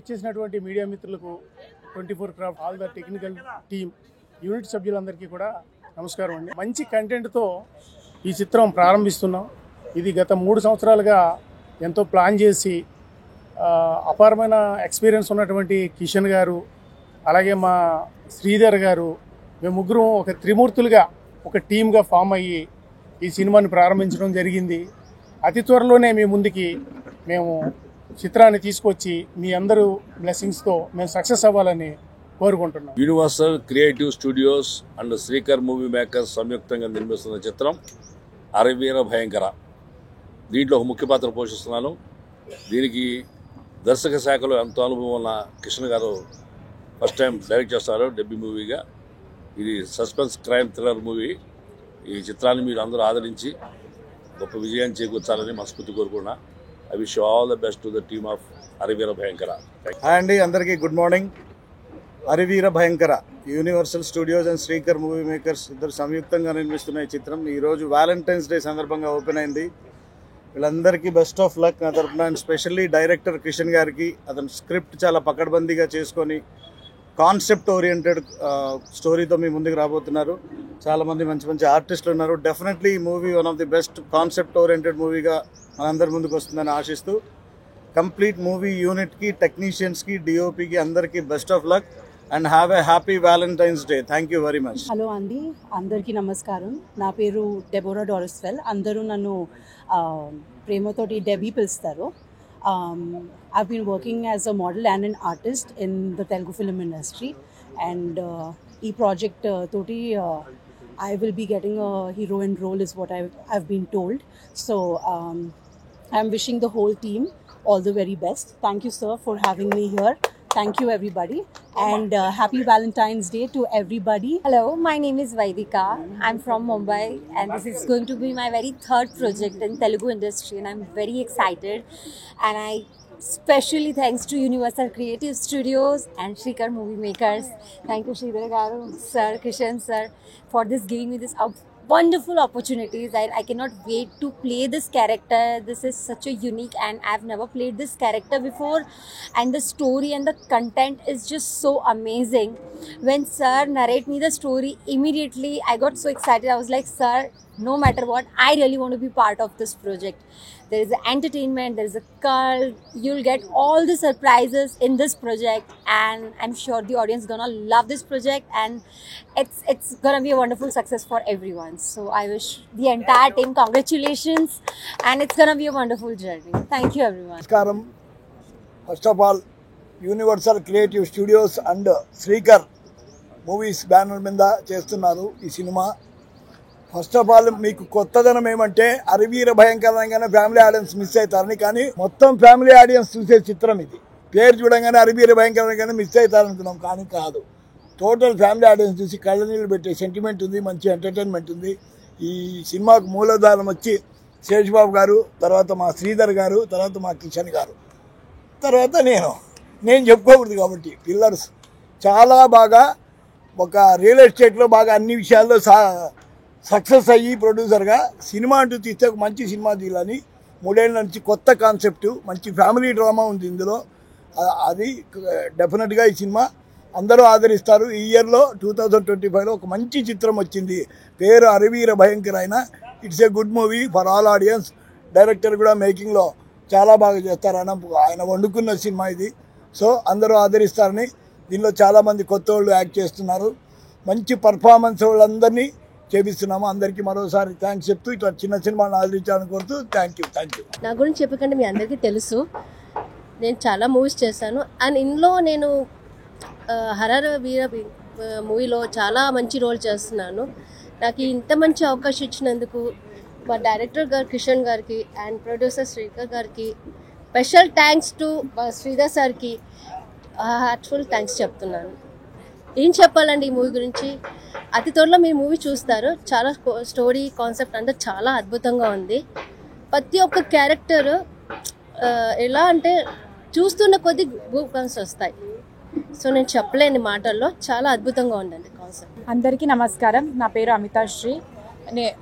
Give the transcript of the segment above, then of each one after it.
ఇచ్చేసినటువంటి మీడియా మిత్రులకు 24 craft all the technical team unit సభ్యులందరికీ కూడా నమస్కారం అండి. మంచి కంటెంట్తో ఈ చిత్రం ప్రారంభిస్తున్నాం. ఇది గత 3 సంవత్సరాలుగా ఎంతో ప్లాన్ చేసి అపారమైన ఎక్స్పీరియన్స్ ఉన్నటువంటి కిషన్ గారు, అలాగే మా శ్రీధర్ గారు, మేము ముగ్గురం ఒక త్రిమూర్తులుగా ఒక టీమ్గా ఫామ్ అయ్యి ఈ సినిమాని ప్రారంభించడం జరిగింది. అతి త్వరలోనే మీ ముందుకి మేము చిత్రాన్ని తీసుకొచ్చి మీ అందరూ బ్లెస్సింగ్స్తో మేము సక్సెస్ అవ్వాలని కోరుకుంటున్నాం. Universal creative studios and Srikar movie makers సంయుక్తంగా నిర్మిస్తున్న చిత్రం అరవీర భయంకర. దీంట్లో ఒక ముఖ్య పాత్ర పోషిస్తున్నాను. దీనికి దర్శక శాఖలో ఎంతో అనుభవం ఉన్న కిషన్ గారు ఫస్ట్ టైం డైరెక్ట్ చేస్తారు డెబ్యూ మూవీగా. ఇది సస్పెన్స్ క్రైమ్ థ్రిల్లర్ మూవీ. ఈ చిత్రాన్ని మీరు అందరూ ఆదరించి గొప్ప విజయాన్ని చేకూర్చాలని మనస్ఫూర్తి కోరుకున్నా. I wish all the best to the team of Araveera Bhayankara. Hi అండి, అందరికీ good morning. Araveera Bhayankara universal studios and Srikar movie makers ఇద్దరు సంయుక్తంగా నిర్మిస్తున్న ఈ చిత్రం ఈరోజు వ్యాలంటైన్స్ డే సందర్భంగా ఓపెన్ అయింది. వీళ్ళందరికీ బెస్ట్ ఆఫ్ లక్ నా తరఫున. అండ్ స్పెషల్లీ డైరెక్టర్ కిషన్ గారికి అతను స్క్రిప్ట్ చాలా పకడ్బందీగా చేసుకొని కాన్సెప్ట్ ఓరియంటెడ్ స్టోరీతో మీ ముందుకు రాబోతున్నారు. చాలామంది మంచి మంచి ఆర్టిస్టులు ఉన్నారు. డెఫినెట్లీ ఈ movie one of the best concept oriented మూవీగా మనందరి ముందుకు వస్తుందని ఆశిస్తూ కంప్లీట్ మూవీ యూనిట్కి, టెక్నీషియన్స్కి, డిఓపికి అందరికీ best of luck and have a happy Valentine's day. Thank you very much. Hello అండి, అందరికీ నమస్కారం. నా పేరు డెబోరా డారిస్వెల్. అందరూ నన్ను ప్రేమతోటి డెబీ పిలుస్తారు. I've been working as a model and an artist in the Telugu film industry, and e project toti I will be getting a heroine role is what I've been told. So I'm wishing the whole team all the very best. Thank you, sir, for having me here. Thank you, everybody, and happy Valentine's Day to everybody. Hello, my name is Vaidika. I'm from Mumbai, and this is going to be my very third project in Telugu industry, and I'm very excited. And I especially thanks to Universal Creative Studios and Shrikar Movie Makers. Thank you, Sridhar Garu, sir, Kishan sir, for this giving me this wonderful opportunities. I cannot wait to play this character. This is such a unique, and I've never played this character before, and the story and the content is just so amazing. When sir narrate me the story, immediately I got so excited. I was like, sir, no matter what, I really want to be part of this project. There is entertainment, there is a cult, you'll get all the surprises in this project, and I'm sure the audience gonna love this project, and it's gonna be a wonderful success for everyone. So I wish the entire team congratulations, and it's gonna be a wonderful journey. Thank you, everyone. Namaskaram. First of all, Universal Creative Studios and Shrikar Movies banner మీద చేస్తున్నారు ఈ cinema. First of all మీకు కొత్తదనం ఏమంటే అరవీర భయంకరంగానే family audience miss అవుతారని, కానీ మొత్తం family audience చూసే చిత్రం ఇది. పేరు చూడంగానే అరవీర భయంకరంగానే మిస్ అవుతారనుకున్నాం, కానీ కాదు. టోటల్ ఫ్యామిలీ ఆడియన్స్ చూసి కళ్ళ నీళ్ళు పెట్టే సెంటిమెంట్ ఉంది, మంచి ఎంటర్టైన్మెంట్ ఉంది. ఈ సినిమాకు మూలధారం వచ్చి శేషబాబు గారు, తర్వాత మా శ్రీధర్ గారు, తర్వాత మా కిషన్ గారు, తర్వాత నేను చెప్పుకోకూడదు కాబట్టి పిల్లర్స్ చాలా బాగా ఒక రియల్ ఎస్టేట్లో బాగా అన్ని విషయాల్లో సక్సెస్ అయ్యి ప్రొడ్యూసర్గా సినిమా అంటూ తీస్తే ఒక మంచి సినిమా తీయాలని 3 ఏళ్ళ నుంచి కొత్త కాన్సెప్ట్, మంచి ఫ్యామిలీ డ్రామా ఉంది ఇందులో. అది డెఫినెట్గా ఈ సినిమా అందరూ ఆదరిస్తారు. ఈ ఇయర్లో 2025లో ఒక మంచి చిత్రం వచ్చింది, పేరు అరవీర భయంకర. అయినా it's a good movie for all audience. Director కూడా మేకింగ్లో చాలా బాగా చేస్తారు. ఆయన వండుకున్న సినిమా ఇది. సో అందరూ ఆదరిస్తారని, దీనిలో చాలామంది కొత్త వాళ్ళు యాక్ట్ చేస్తున్నారు. మంచి పర్ఫార్మెన్స్ వాళ్ళందరినీ చేపిస్తున్నాము. అందరికీ మరోసారి థ్యాంక్స్ చెప్తూ ఇట్లా చిన్న సినిమాలను ఆదరించాలని కోరుతూ థ్యాంక్ యూ. నా గురించి చెప్పకండి, మీ అందరికీ తెలుసు. నేను చాలా మూవీస్ చేశాను, అండ్ ఇందులో నేను హరర వీర మూవీలో చాలా మంచి రోల్ చేస్తున్నాను. నాకు ఇంత మంచి అవకాశం ఇచ్చినందుకు మా డైరెక్టర్ గారు కిషన్ గారికి అండ్ ప్రొడ్యూసర్ శ్రీకర్ గారికి స్పెషల్ థ్యాంక్స్ టు శ్రీధర్ సార్కి హార్ట్ఫుల్ థ్యాంక్స్ చెప్తున్నాను. ఏం చెప్పాలండి ఈ మూవీ గురించి? అతి త్వరలో మీ మూవీ చూస్తారు. చాలా స్టోరీ కాన్సెప్ట్ అంతా చాలా అద్భుతంగా ఉంది. ప్రతి ఒక్క క్యారెక్టర్ ఎలా అంటే చూస్తున్న కొద్ది గూప్ గన్స్ వస్తాయి. సో నేను చెప్పలేని మాటల్లో చాలా అద్భుతంగా ఉందండి కాన్సెప్ట్. అందరికీ నమస్కారం. నా పేరు అమితాశ్రీ.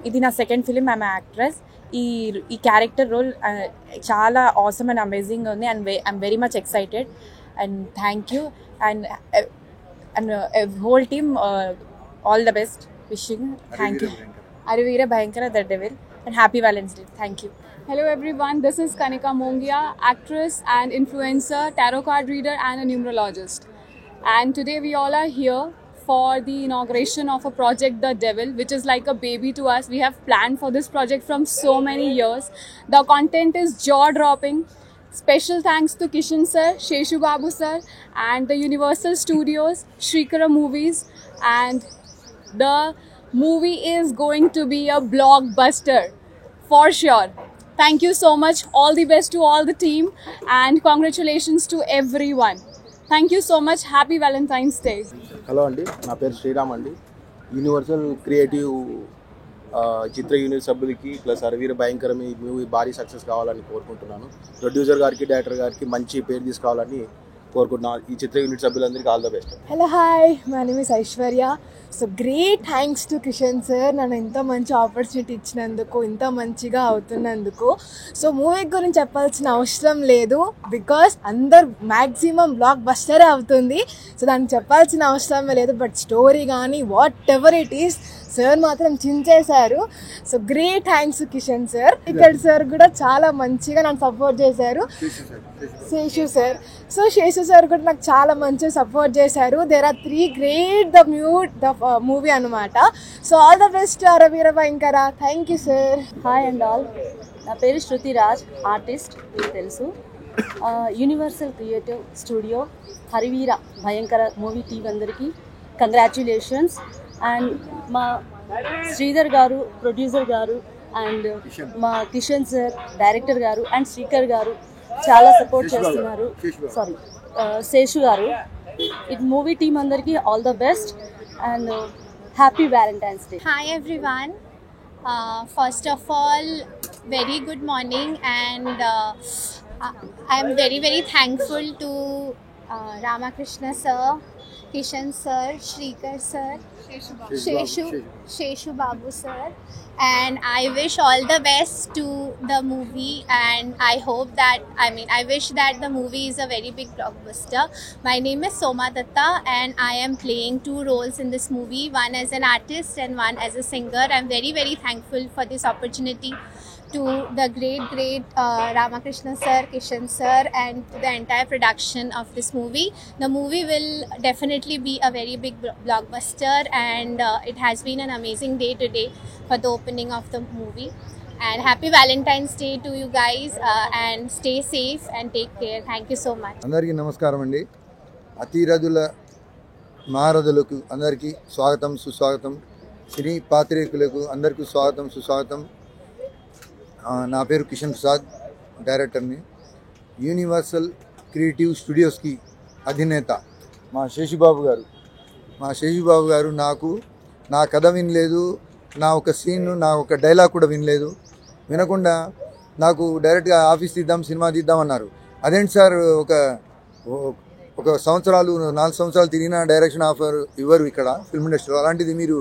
ఇది నా సెకండ్ ఫిలిం. I'm actress. ఈ క్యారెక్టర్ రోల్ చాలా ఆసమ్ అండ్ అమేజింగ్ ఉంది, and I'm very much excited. and thank you, and whole team, all the best. Wishing, thank you. Arivira Bhayankara the Devil, and happy Valentine's Day. Thank you. Hello everyone, this is Kanika Mongia, actress and influencer, tarot card reader and a numerologist. And today we all are here for the inauguration of a project, The Devil, which is like a baby to us. We have planned for this project from so many years. The content is jaw-dropping. Special thanks to Kishan sir, Sheshu Babu sir and the Universal Studios, Shrikara Movies, and the movie is going to be a blockbuster for sure. Thank you so much. All the best to all the team and congratulations to everyone. Thank you so much. Happy Valentine's Day. Hello అండి, నా పేరు శ్రీరామ్ అండి. Universal creative చిత్ర unit సభ్యులకి plus అరవీర భయంకరం ఈ movie భారీ success కావాలని కోరుకుంటున్నాను. ప్రొడ్యూసర్ గారికి, డైరెక్టర్ గారికి మంచి పేరు తీసుకురావాలని కోరుకుంటున్నాను. ఈ చిత్ర యూనిట్ సభ్యులందరికీ all the best. Hello hi, my name is Aishwarya. So great thanks to Kishan sir, నన్ను ఇంత మంచి ఆపర్చునిటీ ఇచ్చినందుకు, ఇంత మంచిగా అవుతున్నందుకు. సో మూవీ గురించి చెప్పాల్సిన అవసరం లేదు, బికాస్ అందరు మ్యాక్సిమం బ్లాక్ బస్టరే అవుతుంది. సో దానికి చెప్పాల్సిన అవసరమే లేదు. బట్ స్టోరీ కానీ whatever it is, sir మాత్రం చించేశారు. So great thanks to Kishan sir. ఇక్కడ సార్ కూడా చాలా మంచిగా నన్ను సపోర్ట్ చేశారు. Seshu sir. So Seshu sir కూడా నాకు చాలా మంచిగా సపోర్ట్ చేశారు. There are 3 great the movie అనమాట. So all the best Araveera Bhayankara. Thank you sir. Hi and all, నా పేరు శృతి రాజ్, ఆర్టిస్ట్, మీకు తెలుసు. యూనివర్సల్ క్రియేటివ్ స్టూడియో హరివీర భయంకర మూవీ టీం అందరికీ కంగ్రాచ్యులేషన్స్. అండ్ మా శ్రీధర్ గారు ప్రొడ్యూసర్ గారు, అండ్ మా కిషన్ సార్ డైరెక్టర్ గారు, అండ్ శ్రీకర్ గారు చాలా సపోర్ట్ చేస్తున్నారు. సారీ, శేషు గారు. ఇట్ మూవీ టీం అందరికీ all the best and happy Valentine's Day. Hi everyone. First of all, very good morning, and I am very thankful to Ramakrishna sir, Kishan sir, Shrikar sir, Sheshu Babu sir, and I wish all the best to the movie, and I hope that, I wish that the movie is a very big blockbuster. My name is Soma Datta and I am playing 2 roles in this movie, one as an artist and one as a singer. I'm very thankful for this opportunity to the great Ramakrishna sir, Kishan sir, and the entire production of this movie. The movie will definitely be a very big blockbuster, and it has been an amazing day today for the opening of the movie. And happy Valentine's Day to you guys, and stay safe and take care. Thank you so much. అందరికీ నమస్కారం అండి. అతిరథుల మహారథులకు అందరికీ స్వాగతం, సుస్వాగతం. సినీ పాత్రికులకు అందరికీ స్వాగతం, సుస్వాగతం. నా పేరు కిషన్ ప్రసాద్, డైరెక్టర్ని. యూనివర్సల్ క్రియేటివ్ స్టూడియోస్కి అధినేత మా శేషుబాబు గారు నాకు నా కథ వినలేదు, నా ఒక సీన్, నా ఒక డైలాగ్ కూడా వినలేదు. వినకుండా నాకు డైరెక్ట్గా ఆఫీస్ తీద్దాం, సినిమా తీద్దాం అన్నారు. అదేంటి సార్, ఒక 4 సంవత్సరాలు తిరిగిన డైరెక్షన్ ఆఫర్ ఇవ్వరు ఇక్కడ ఫిల్మ్ ఇండస్ట్రీలో. అలాంటిది మీరు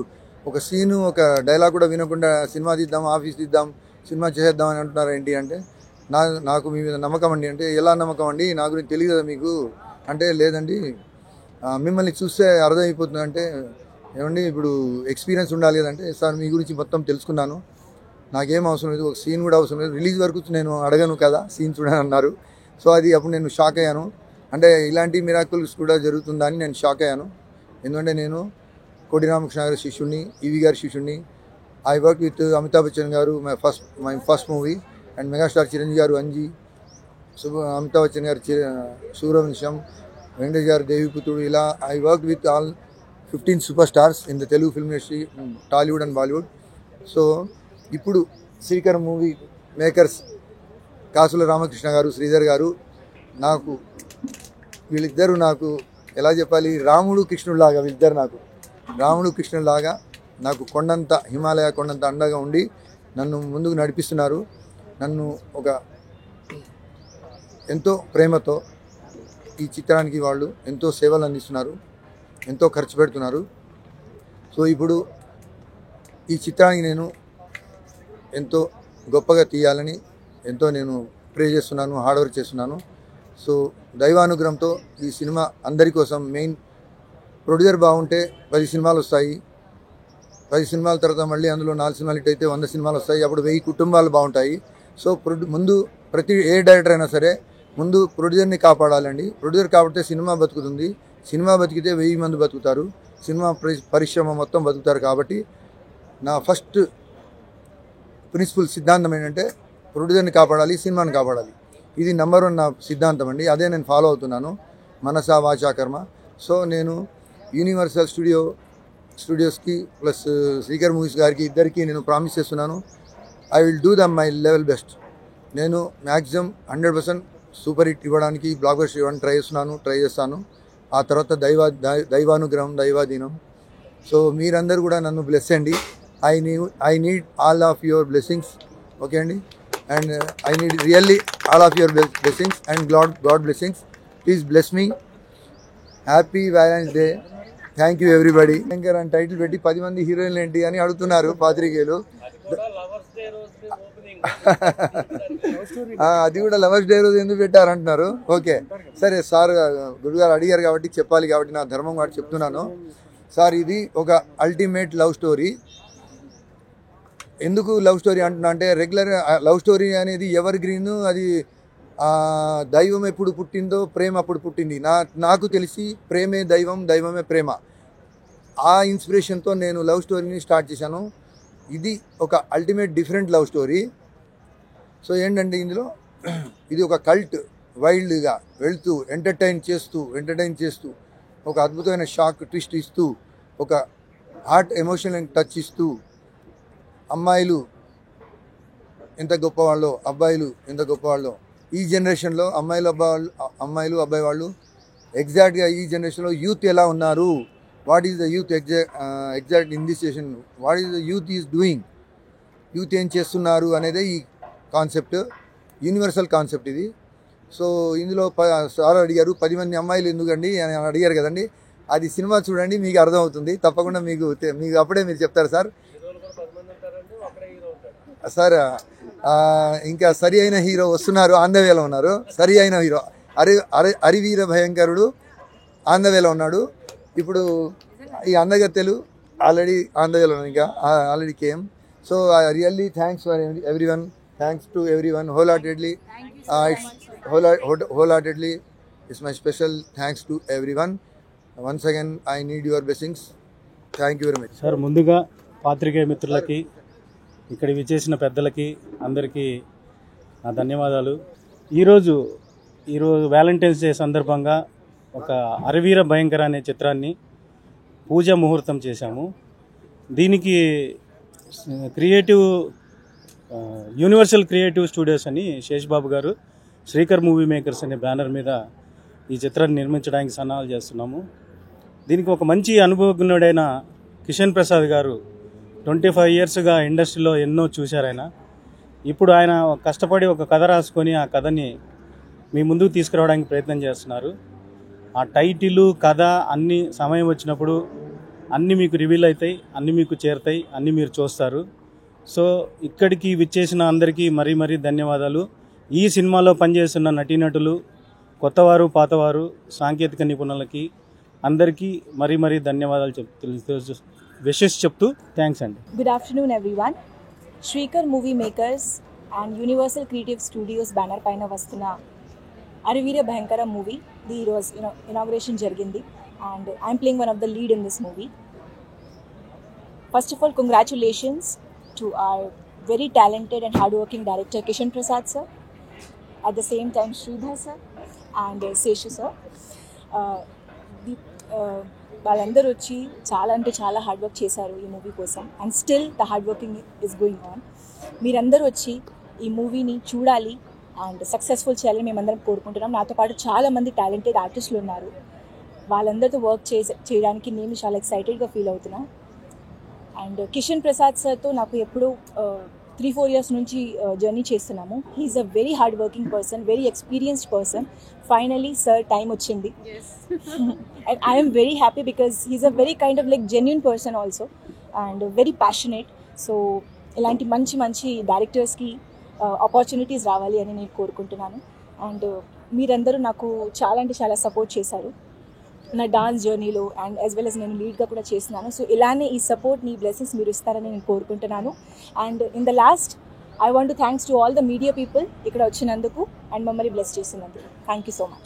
ఒక సీను, ఒక డైలాగ్ కూడా వినకుండా సినిమా తీద్దాం, ఆఫీస్ తీద్దాం, సినిమా చేసేద్దాం అని అంటున్నారు ఏంటి అంటే, నాకు మీ మీద నమ్మకం అండి. అంటే ఎలా నమ్మకం అండి, నా గురించి తెలియదు కదా మీకు అంటే, లేదండి మిమ్మల్ని చూస్తే అర్థమైపోతుంది. అంటే ఏమండి ఇప్పుడు ఎక్స్పీరియన్స్ ఉండాలి కదంటే, సార్ మీ గురించి మొత్తం తెలుసుకున్నాను, నాకేం అవసరం లేదు, ఒక సీన్ కూడా అవసరం లేదు, రిలీజ్ వరకు నేను అడగను కదా సీన్ చూడని అన్నారు. సో అది అప్పుడు నేను షాక్ అయ్యాను. అంటే ఇలాంటి మిరాకిల్స్ కూడా జరుగుతుందా అని నేను షాక్ అయ్యాను. ఎందుకంటే నేను కోటి రామకృష్ణ గారి శిష్యుడిని, ఈవి గారి శిష్యుడిని. I work with Amitabh Bachchan గారు my first movie, and megastar Chiranjeevi గారు అంజీ, అమితాబ్ బచ్చన్ గారు సూర్యవంశం, వెంకటేష్ గారు దేవిపుత్రుడు. ఇలా I work with all 15 super stars in the Telugu film industry, Tollywood and Bollywood. So ఇప్పుడు శ్రీకర్ మూవీ మేకర్స్ కాసుల రామకృష్ణ గారు, శ్రీధర్ గారు, వీళ్ళిద్దరూ నాకు ఎలా చెప్పాలి, రాముడు కృష్ణుడిలాగా. వీళ్ళిద్దరు నాకు రాముడు కృష్ణుడిలాగా, నాకు కొండంత హిమాలయ కొండంత అండగా ఉండి నన్ను ముందుకు నడిపిస్తున్నారు. నన్ను ఒక ఎంతో ప్రేమతో ఈ చిత్రానికి వాళ్ళు ఎంతో సేవలు అందిస్తున్నారు, ఎంతో ఖర్చు పెడుతున్నారు. సో ఇప్పుడు ఈ చిత్రానికి నేను ఎంతో గొప్పగా తీయాలని ఎంతో నేను ప్రే చేస్తున్నాను, హార్డ్ వర్క్ చేస్తున్నాను. సో దైవానుగ్రహంతో ఈ సినిమా అందరి కోసం, మెయిన్ ప్రొడ్యూసర్ బాగుంటే 10 సినిమాలు వస్తాయి. 10 సినిమాల తర్వాత మళ్ళీ అందులో 4 సినిమాలు హిట్ అయితే 100 సినిమాలు వస్తాయి. అప్పుడు 1000 కుటుంబాలు బాగుంటాయి. సో ముందు ప్రతి ఏ డైరెక్టర్ అయినా సరే ముందు ప్రొడ్యూసర్ని కాపాడాలండి. ప్రొడ్యూసర్ కాపాడితే సినిమా బతుకుతుంది. సినిమా బతికితే 1000 మంది బతుకుతారు. సినిమా పరిశ్రమ మొత్తం బతుకుతారు. కాబట్టి నా ఫస్ట్ ప్రిన్సిపల్ సిద్ధాంతం ఏంటంటే ప్రొడ్యూసర్ని కాపాడాలి, సినిమాని కాపాడాలి. ఇది నెంబర్ 1 నా సిద్ధాంతం అండి. అదే నేను ఫాలో అవుతున్నాను, మనసా వాచా కర్మ. సో నేను యూనివర్సల్ స్టూడియోస్కి ప్లస్ శ్రీకర్ మూవీస్ గారికి ఇద్దరికి నేను ప్రామిస్ చేస్తున్నాను, I will do the my level best. నేను మ్యాక్సిమం 100% సూపర్ హిట్ ఇవ్వడానికి, బ్లాక్ బస్టర్ ఇవ్వడానికి ట్రై చేస్తాను. ఆ తర్వాత దైవానుగ్రహం, దైవాధీనం. సో మీరందరూ కూడా నన్ను బ్లెస్ అండి. I need all of your blessings. Okay అండి. And I need really all of your blessings and God blessings. Please bless me. Happy valentine's day. Thank you everybody. Shankar అని టైటిల్ పెట్టి 10 మంది హీరోయిన్లు ఏంటి అని అడుగుతున్నారు పాత్రికేయులు. అది కూడా లవర్స్ డే రోజు ఎందుకు పెట్టారంటున్నారు. ఓకే సరే సార్, గురుగారు అడిగారు కాబట్టి చెప్పాలి, కాబట్టి నా ధర్మం కాబట్టి చెప్తున్నాను. సార్ ఇది ఒక అల్టిమేట్ లవ్ స్టోరీ. ఎందుకు లవ్ స్టోరీ అంటున్నా అంటే, రెగ్యులర్ లవ్ స్టోరీ అనేది ఎవర్ గ్రీన్. అది దైవం ఎప్పుడు పుట్టిందో ప్రేమ అప్పుడు పుట్టింది. నాకు తెలిసి ప్రేమే దైవం, దైవమే ప్రేమ. ఆ ఇన్స్పిరేషన్తో నేను లవ్ స్టోరీని స్టార్ట్ చేశాను. ఇది ఒక ultimate different love story. So ఏంటంటే ఇందులో ఇది ఒక కల్ట్ వైల్డ్గా వెళ్తూ ఎంటర్టైన్ చేస్తూ ఒక అద్భుతమైన షాక్ ట్విస్ట్ ఇస్తూ, ఒక హార్ట్ ఎమోషనల్ టచ్ ఇస్తూ, అమ్మాయిలు ఎంత గొప్పవాళ్ళో, అబ్బాయిలు ఎంత గొప్పవాళ్ళో ఈ జనరేషన్లో, అమ్మాయిలు అబ్బాయి వాళ్ళు ఎగ్జాక్ట్గా ఈ జనరేషన్లో యూత్ ఎలా ఉన్నారు, what is the youth exact in this situation, what is the youth is doing, youth ఏం చేస్తున్నారు అనేదే ఈ కాన్సెప్ట్, యూనివర్సల్ కాన్సెప్ట్ ఇది. సో ఇందులో సార్ అడిగారు 10 మంది అమ్మాయిలు ఎందుకండి అని అడిగారు కదండి. అది సినిమా చూడండి మీకు అర్థమవుతుంది. తప్పకుండా మీకు అప్పుడే మీరు చెప్తారు సార్. సార్ ఇంకా సరి అయిన హీరో వస్తున్నారు, ఆంధ్రవేలో ఉన్నారు. సరి అయిన హీరో అరివీర భయంకరుడు ఆంధ్రవేలో ఉన్నాడు. ఇప్పుడు ఈ అందగత్తెలు ఆల్రెడీ ఆంధ్రవేలో ఇంకా already came. So really thanks for everyone. Thanks to everyone wholeheartedly. Wholeheartedly, it's my special thanks to everyone. Once again, I need your blessings. Thank you very much. Sir ముందుగా పాత్రికేయ మిత్రులకి, ఇక్కడ విచ్చేసిన పెద్దలకి అందరికీ నా ధన్యవాదాలు. ఈరోజు వ్యాలంటైన్స్ డే సందర్భంగా ఒక అరవీర భయంకర అనే చిత్రాన్ని పూజ ముహూర్తం చేశాము. దీనికి యూనివర్సల్ క్రియేటివ్ స్టూడియోస్ అని శేషబాబు గారు, శ్రీకర్ మూవీ మేకర్స్ అనే బ్యానర్ మీద ఈ చిత్రాన్ని నిర్మించడానికి సన్నాహాలు చేస్తున్నాము. దీనికి ఒక మంచి అనుభవజ్ఞుడైన కిషన్ ప్రసాద్ గారు 25 ఇయర్స్గా ఇండస్ట్రీలో ఎన్నో చూశారు ఆయన. ఇప్పుడు ఆయన కష్టపడి ఒక కథ రాసుకొని ఆ కథని మీ ముందుకు తీసుకురావడానికి ప్రయత్నం చేస్తున్నారు. ఆ టైటిల్, కథ అన్నీ సమయం వచ్చినప్పుడు అన్నీ మీకు రివీల్ అవుతాయి, అన్నీ మీకు చేరుతాయి, అన్నీ మీరు చూస్తారు. సో ఇక్కడికి విచ్చేసిన అందరికీ మరీ ధన్యవాదాలు. ఈ సినిమాలో పనిచేస్తున్న నటీనటులు, కొత్తవారు, పాతవారు, సాంకేతిక నిపుణులకి అందరికీ మరీ ధన్యవాదాలు విషెస్ చెప్తూ థ్యాంక్స్ అండి. Good afternoon everyone. Srikar movie makers and universal creative studios banner పైన వస్తున్న అరవీర భయంకర మూవీ ఈరోజు ఇనాగ్రేషన్ జరిగింది. And I'm playing one of the lead in this movie. First of all, congratulations to our very talented and hardworking director Kishan Prasad sir, at the same time Sridhar sir and Seshu sir. వాళ్ళందరూ వచ్చి చాలా hard work చేశారు ఈ movie కోసం. And still the hard working is going on. మీరందరూ వచ్చి ఈ మూవీని చూడాలి అండ్ సక్సెస్ఫుల్ చేయాలని మేమందరం కోరుకుంటున్నాం. నాతో పాటు చాలామంది టాలెంటెడ్ ఆర్టిస్టులు ఉన్నారు. వాళ్ళందరితో వర్క్ చేయడానికి నేను చాలా ఎక్సైటెడ్గా ఫీల్ అవుతున్నాను. అండ్ కిషన్ ప్రసాద్ సార్తో నాకు ఎప్పుడూ 3-4 years నుంచి జర్నీ చేస్తున్నాము. He's a very hard working person, very experienced person. Finally sir time వచ్చింది. And I'm very happy because he's a very kind of like genuine person also and very passionate. So ఇలాంటి మంచి డైరెక్టర్స్కి opportunities రావాలి అని నేను కోరుకుంటున్నాను. And మీరందరూ నాకు చాలా అంటే చాలా సపోర్ట్ చేశారు నా డాన్స్ జర్నీలో అండ్ యాజ్ వెల్ as నేను లీడ్గా కూడా చేస్తున్నాను. సో ఇలానే ఈ సపోర్ట్ని బ్లెస్సింగ్స్ మీరు ఇస్తారని నేను కోరుకుంటున్నాను. And in the last I want to thanks to all the media people ఇక్కడ వచ్చినందుకు అండ్ మమ్మల్ని బ్లెస్ చేసినందుకు. Thank you so much.